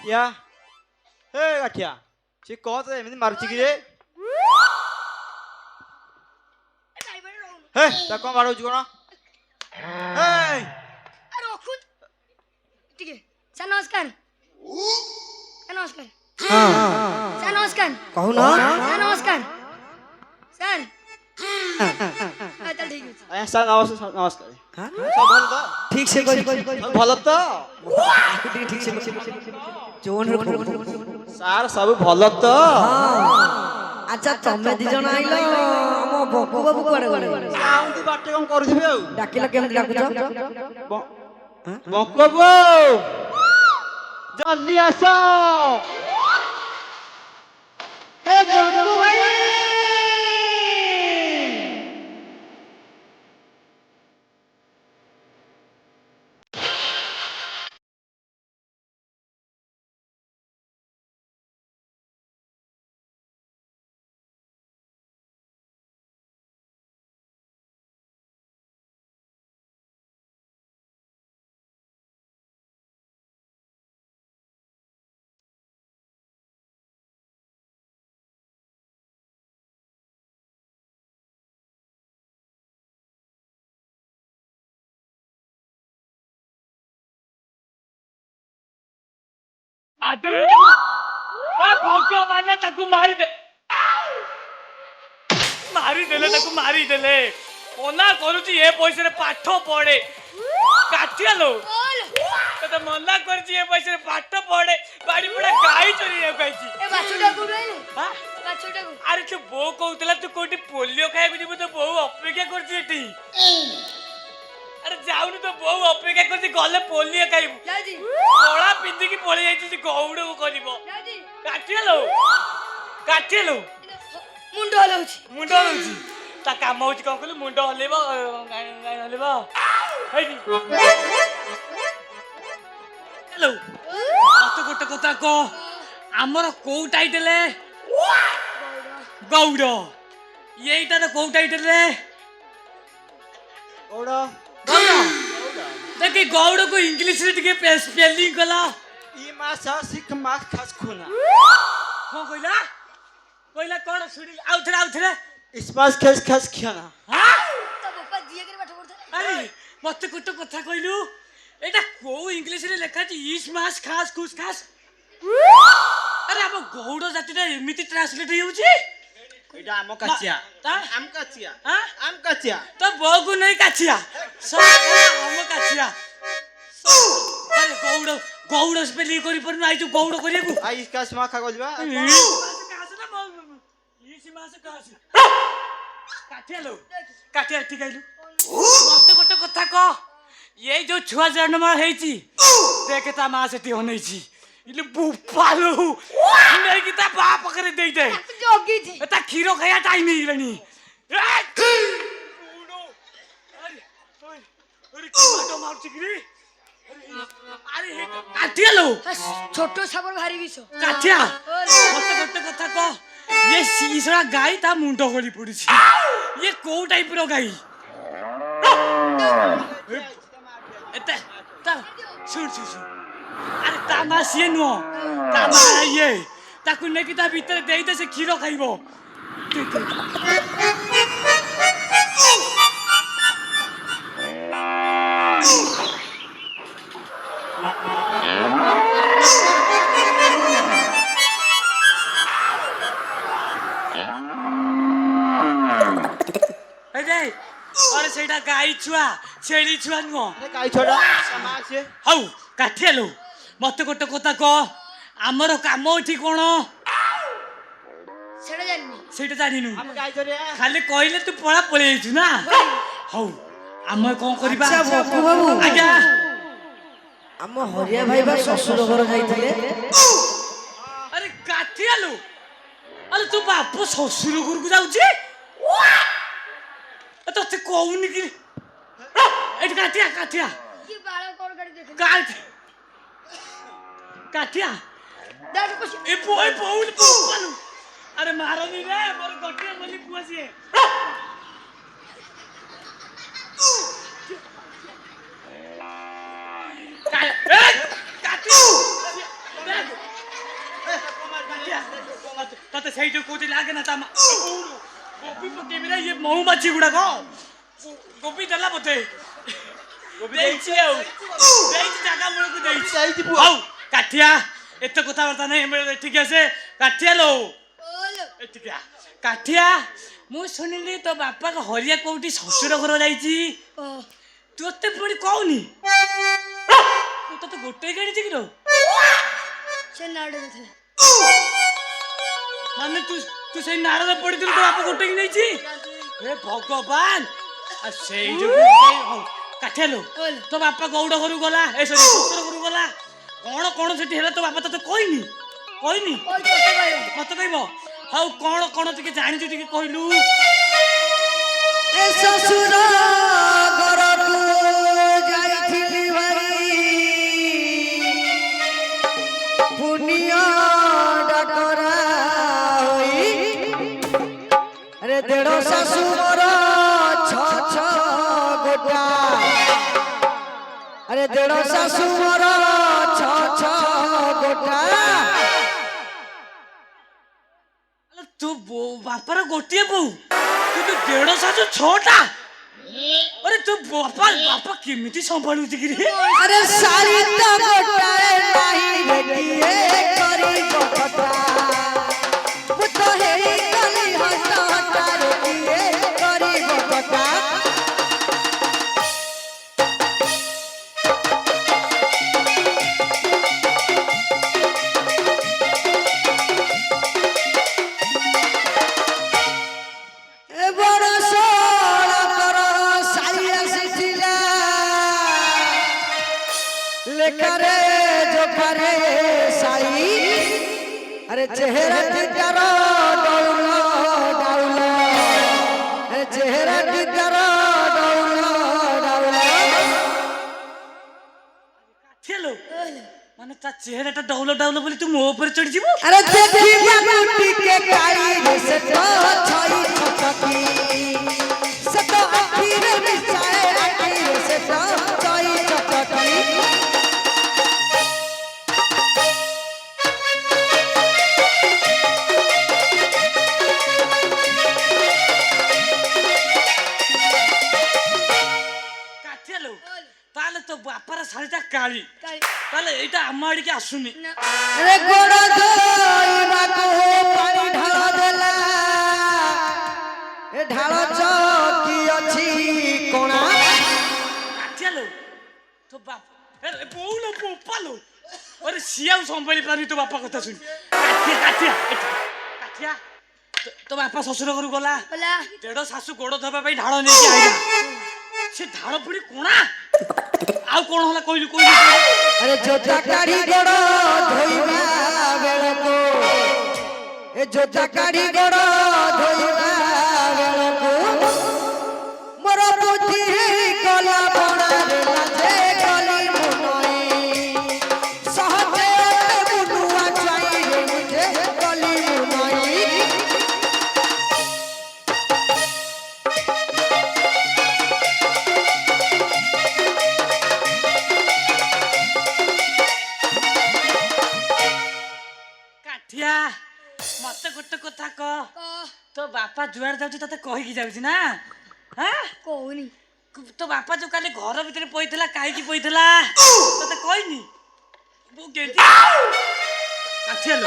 या हे गाठिया से कौन सा एमती मारुची कि रे हे ता कौन मारो जुगना हे अरे खुद ठीक है सर नमस्कार नमस्कार सर नमस्कार कहू ना सर नमस्कार सर अच्छा ठीक है ए सर नमस्कार नमस्कार हाँ? सब भल तो ठीक से कोई सब भल तो ठीक से जोन सार सब भल तो अच्छा तमे दी जण आइलो हम बकु बाबू कुआडे गले साउंड बाटे कम करूथिबे आ डाकिला केमति डाकुछ बकबो जल्दी आसो हे बकबो भाई ମାନେ ତାକୁ ମାରିଦେଲେ ତାକୁ ମାରିଦେଲେ ମନା କରୁଛି ଏ ପଇସାରେ ପାଠ ପଢେ କାଟିଆ ଲୋ ତତେ ମନା କରୁଛି ଏ ପଇସାରେ ପାଠ ପଢେ ବାଡି ପଡା ଗାଈ ଚରିବାକୁ ଆଇଛି ए बाछुटा को रहले ହାଁ? बाछुटा को ଆରେ ତୁ ବୋଉ କହୁଥିଲା ତୁ କୋଉଠି ପୋଲିଓ ଖାଇବାକୁ ଯିବୁ ତ ବୋଉ ଅପେକ୍ଷା କରୁଛି ଏଠି ଆରେ ଯାଉନି ତ ବୋଉ ଅପେକ୍ଷା କରୁଛି ଗଲେ ପୋଲିଓ ଖାଇବୁ दादी କଳା ପିନ୍ଧିକି ପଳେଇ ଯାଇଛି ସେ ଗଉଡକୁ କରିବ दादी କାଟିଆ ଲୋ मुंडो हलाउछि ମୁଣ୍ଡ ହଲଉଛି ତା କାମ ହଉଛି କଣ କହିଲୁ ମୁଣ୍ଡ ହଲେଇବ ହଲେଇବ ହେଇଟି ହ୍ୟାଲୋ ମତେ ଗୋଟେ କଥା କହ ଆମର କୋଉ ଟାଇଟେଲ ଗୌଡ଼ ଏଇଟାର କୋଉ ଟାଇଟେଲ ओडा ଗୌଡ଼ ଦେଖି ଗୌଡ଼କୁ ଇଂଲିଶରେ ଟିକେ ସ୍ପେଲିଂ କଲା ई मासा सिख मास खास खुना କଣ କହିଲା କହିଲା କଣ ଶୁଣିଲି ଆଉଥରେ इस्पास खास खास खियाना ହାଁ तो पापा दिए करे पाठ पढ़ते ଆରେ ମତେ ଗୋଟେ କଥା କହିଲୁ ଏଇଟା କୋଉ ଇଂଲିଶରେ ଲେଖା ଅଛି ଇସ୍ ମାସ୍ ଖାସ୍ ଖୁସ୍ ଖାସ୍ ଆରେ ଆମ ଗୌଡ଼ ଜାତିଟା ଏମିତି ଟ୍ରାନ୍ସଲେଟ ହେଇଯାଉଛି एटा आम काचिया ता आम काचिया ହାଁ आम काचिया ତ ବୋଉକୁ ନେଇ କାଚିଆ ଆମ କାଚିଆ ଆରେ ଗୌଡ଼ ଗୌଡ଼ ସ୍ପେଲିଂ କରିପାରୁନୁ ଆଇଛୁ ଗୌଡ଼ କରିବାକୁ आई इसका स्मा खा गजबा କାଟିଆ ଠିକ ଆଇଲୁ ମତେ ଗୋଟେ କଥା କହ ଏଇ ଯୋଉ ଛୁଆ ଜନ୍ମ ହେଇଛି ଦେଖେ ତା ମା ସେଠି ଅନେଇଛି ଇଲେ ବୁପାଲୁ ନେଇକି ତା ବାପା ପାଖରେ ଦେଇଦେ जोगी थी ତା କ୍ଷୀର ଖାଇବା ଟାଇମ ହେଇଗଲାଣି କାଟିଆ ଲୋ छोटो साबर भारी विषो କାଠିଆ ମତେ ଗୋଟେ କଥା କହ ଇଏ ଶିଶୁରା ଗାଈ ତା ମୁଣ୍ଡ ଗଳି ପଡୁଛି ଇଏ କୋଉ ଟାଇପର ଗାଈ ଏତେ ତା ଶୁଣ ଆରେ ତା ମା ସିଏ ନୁହଁ ତା ମା ଇଏ ତାକୁ ନେଇକି ତା ଭିତରେ ଦେଇଦେ ସେ କ୍ଷୀର ଖାଇବ अरे सेटा गाई छुआ छेली छुआ नुह गाई छोड़ा समाज से हौ काठियालो मते गोटे कथा कह आमर काम एठी कोन सेड़ा जानी सेटा जानिनु हम गाई छोड़े खाली कहले तू पळा पळे आइछु ना हौ आम कोन करबा अच्छा बकु बाबू आज्ञा हम हरिया भाई बा ससुर घर जाइथिले अरे काठियालो अरे तू बाप ससुर घर को जाउची तो कहूनी कि काठिया काठिया ये बाल कौन गाड़ी देखे काट काठिया दाद कुछ ए बोय बोल बोल अरे मारनी रे मोर गटिया बोली पुआसी काट काटू ମତେ ଲାଗେ ନା ତା ଗୋପି ପକେଇବି ନା ଇଏ ମହୁମାଛି ଗୁଡାକ ଗୋପି ଦେଲା ମତେ ଦେଇଛି ଆଉ ଦେଇଛି ଜାଗା ମୂଳକୁ ଦେଇଛି ହଉ କାଠିଆ ଏତେ କଥାବାର୍ତ୍ତା ନାହିଁ ଏଠିକି ଆସେ କାଠିଆ ଲୋ ଏଠିକି କାଠିଆ ମୁଁ ଶୁଣିଲି ତୋ ବାପାଙ୍କ ହରିଆ କୋଉଠି ଶ୍ୱଶୁର ଘର ଯାଇଛି ତୋତେ ପୁଣି କହୁନି ତତେ ଗୋଟେ ଗାଣିଛି କି ଲୋ ସେ ନାଡରେ ଥିଲା ମାନେ ତୁ ସେଇ ନାଳରେ ପଡିଥିଲୁ ତୋ ବାପା ଗୋଟେ କି ନେଇଛି ହେ ଭଗବାନ ସେଇ ଯୋଉ କାଠିଆ ଲୋ ତୋ ବାପା ଗୌଡ଼ ଘରୁ ଗଲା ଏ ସରି ଶ୍ୱଶୁର ଘରୁ ଗଲା କଣ କଣ ସେଠି ହେଲା ତୋ ବାପା ତତେ କହିନି କହିନି ମତେ କହିବ ହଉ କଣ କଣ ଟିକେ ଜାଣିଛୁ ଟିକେ କହିଲୁ ଏ ଶ୍ୱଶୁର ଘରକୁ ଯାଇଥିଲି ଭାଇ ପୁନିଅ ଡାକରା ହୋଇ ରେ ଦେଢ଼ ଶାଶୁ ମୋର ଛ ଗୋଟା আরে দেড় শাশু মোর ছ গোটা ତୋ ବାପାର ଗୋଟିଏ ବୋଉ କିନ୍ତୁ ଦେଢ ଶାଶୁ ଛଅଟା ଆରେ ତୋ ବାପା କେମିତି ସମ୍ଭାଳୁଛି କିରେ আরে শাড়ি তো গোটায় নাহি রেকিয়ে করিব কথা মু তো হেই গলি হস হটা রেকিয়ে করিব কথা লেখারে জোখারে সাই আরে চেহারা টিকার ডৌল ডাউল আরে চেহারা টিকার ডৌল ডাউল খেলো মানে তা চেহারাটা ডাউল ডাউল বলি তুই ମୋ ଉପରେ চড়ি ଯିବୁ আরে দেখিবা টিকে কাই সে তো ছই ছটকি সে তো আখিরে মিশায় আখিরে সে তো ছই ছটকি তাহলে তো বাপার শাড়িটা কালি তাহলে এইটা আমার আড়িকে আসুনি রে গোড় ধইবাকু পানি ঢাল দেলা এ ঢাল চকি ଅଛି কোণা কাটিয়ালো তো বাপ এ বউলো পোপালো আরে সিয়াও সম্ভালি পারি তো বাপা কথা শুনি কাটিয়া কাটিয়া তো বাপা শ্বশুর ঘরু গলা দেড় শাশু গোড় ধবা পাই ঢাল নেকি আইলা সে ঢাল পুরি কোণা ଆଉ କଣ ହେଲା କହିଲୁ আরে জোতা কাড়ি গোড় ধইবা বেলকো এ জোতা কাড়ি গোড় ধইবা বেলকো মোর বুদ্ধি কলা বনা দেলা যে কলি মুনই সহজে মুনুয়া চাই রে মুঝে কলি মুনই মতে গোটে কথা ক তো বাপা যুয়ার যাଉଛି ততে কহিকি যাଉଛି না হ্যাঁ কହୁନି তো বাপা ଯୋଉ କାଲି ଘର ଭିତରେ ପଇଥିଲା କାହିଁକି ପଇଥିଲା ତତେ କହିନି ମୁଁ କେନ୍ତି ଆଛେଲ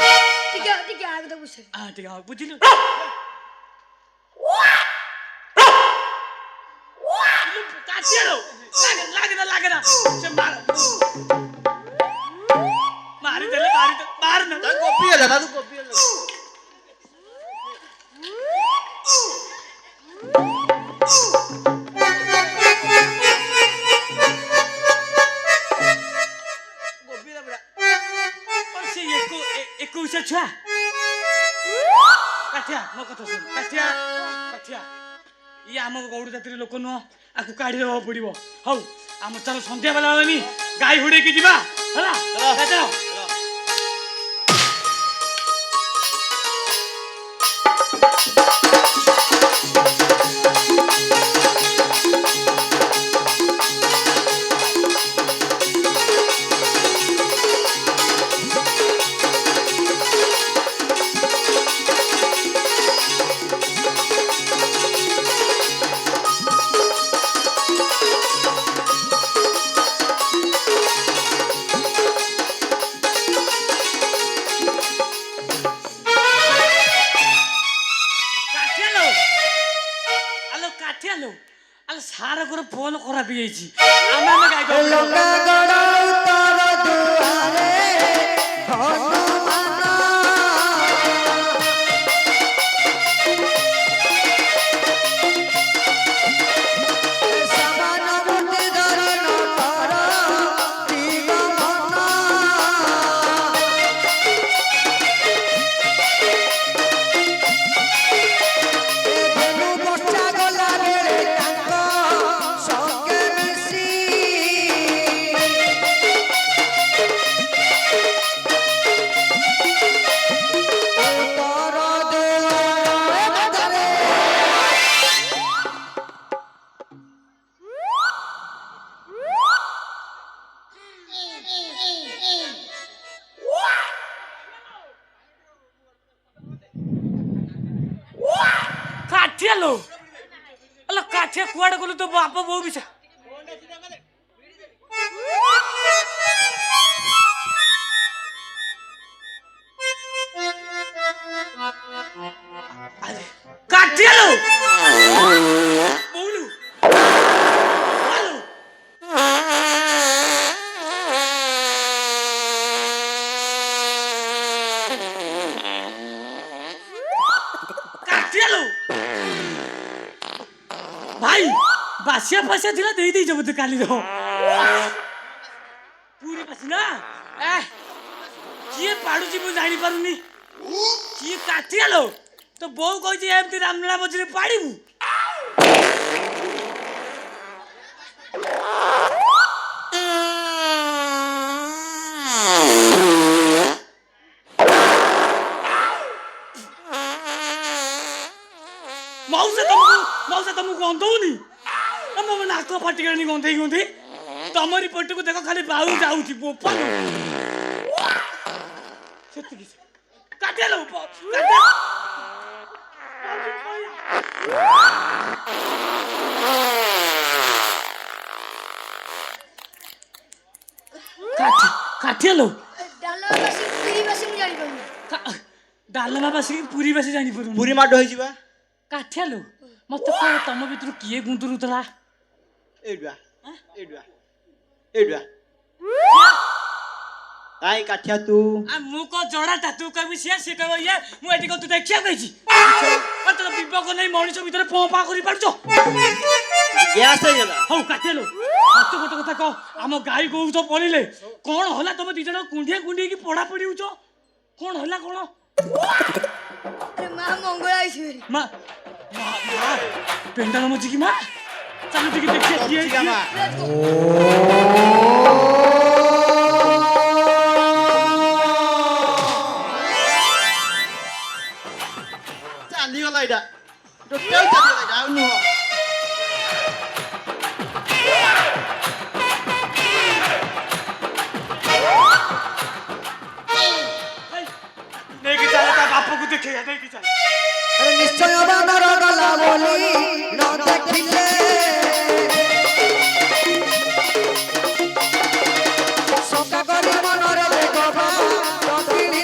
ଟିକେ ଟିକେ ଆଗ ତ ବୁଝ ଟିକେ ବୁଝିଲୁ କାଟିଏଲ ଲାଗେ ନା ସେ ମାରିଦେଲେ ମାରନା ତା କପି ହେଲା ତା କପି ହେଲା ଏକୋଇଶିଆ ଛୁଆ କାଠିଆ ମୋ କଥା ଶୁଣ କାଠିଆ ଇଏ ଆମ ଗୌଡ଼ ଜାତିର ଲୋକ ନୁହଁ ଆକୁ କାଢି ଦେବାକୁ ପଡିବ ହଉ ଆମ ଚାଲ ସନ୍ଧ୍ୟା ବେଲା ହେଲାନି ଗାଈ ହୁଡେଇକି ଯିବା ହେଲା ଚାଲ ଖରାପ ହେଇଯାଇଛି ଆମେ ଆମେ ଗାଇଦବୁ ଲଙ୍କାଗଡ଼ ଉତ୍ତର ଦୁଆରେ ହନୁମାନ ସମାନ ମୁଠି ଧରି ନଟର ଦିଗ ମନ ଧନୁ ବର୍ଷା ଗଲା ବେଳେ ତାଙ୍କ ସଙ୍ଗେ ମିଶି ଉତ୍ତର ଦୁଆର ମଧ୍ୟରେ କାଠିଆ ଲୋ ଆଲୋ କାଠିଆ କୁଆଡେ ଗଲୁ ତୋ ବାପ ବୋଉ ବିଷୟ କାଠିଆ ଲୋ ବୋଉଲୁ ଆଲୋ କାଠିଆ ଲୋ ভাই বাসিয়া ফাসিয়া ଥିଲା ଦେଇ ଦେଇଛ ବୋଧେ କାଲିର ପୁରୀ ବାସି ନା କିଏ ପାଡୁଛି ମୁଁ ଜାଣିପାରୁନି କିଏ କାଠିଆ ଲୋ ତ ବୋଉ କହିଛି ଏମିତି ରାମଲୀଳା ମଝିରେ ପାଡ଼ିବୁ ମଉସା ତମକୁ ଗନ୍ଧଉନି ମୋ ନାକ ଫାଟିଗଲାଣି ଗନ୍ଧେଇ ଗନ୍ଧେଇ ତମରି ପଟକୁ ଦେଖ ଖାଲି ବାଉ ଯାଉଛି ବୋପାଲ ସେତିକି କାଟିଆ ଲୋ କାଠିଆ ଲୋ ଡାଲମା ବାସି ପୁରୀ ବାସି ମୁଁ ଜାଣିପାରୁନି ଡାଲମା ବାସିକି ପୁରୀ ବାସି ଜାଣିପାରୁନି ପୁରୀ ମାଡ ହେଇଯିବା କାଠିଆ ଲୋ ମତେ କହ ତମ ଭିତରୁ କିଏ ଗୁନ୍ଦୁରୁଥିଲା ଏଇଟା କାଇଁ କାଠିଆ ତୁ ମୁଁ କହ ଜଣାଟା ତୁ କହିବି ସିଏ କହିବ ଇଏ ମୁଁ ଏଠି କହ ତୁ ଦେଖିବାକୁ ହେଇଛି ତୋର ବିବେକ ନେଇ ମଣିଷ ଭିତରେ ପମ୍ପା କରିପାରୁଛ ଗ୍ୟାସ୍ ହେଇଗଲା ହଉ କାଟିଲୁ ମତେ ଗୋଟେ କଥା କହ ଆମ ଗାଈ ଗୋରୁ ତ ପଳିଲେ କଣ ହେଲା ତମେ ଦି ଜଣ କୁଣ୍ଡିଆ କୁଣ୍ଡିଆକି ପଢାପଢି ହଉଛ କଣ ହେଲା କଣ ଆରେ ମା ମଙ୍ଗଳା ଆଇଛି ମା ପେଣ୍ଡାଳ ମଜିକି ମା ଚାଲୁ ଟିକେ ଦେଖିଆ କିଏ ହେଇଛି ଚାଲିଗଲା ଏଇଟା ଟୋଟାଲ ଚାଲିଗଲା ଏଇଟା ଆଉ ନୁହଁ ନେଇକି ଚାଲ ତା ବାପକୁ ଦେଖେଇବା ନେଇକି ଚାଲ ନିଶ୍ଚୟ ବାନର ଗଲା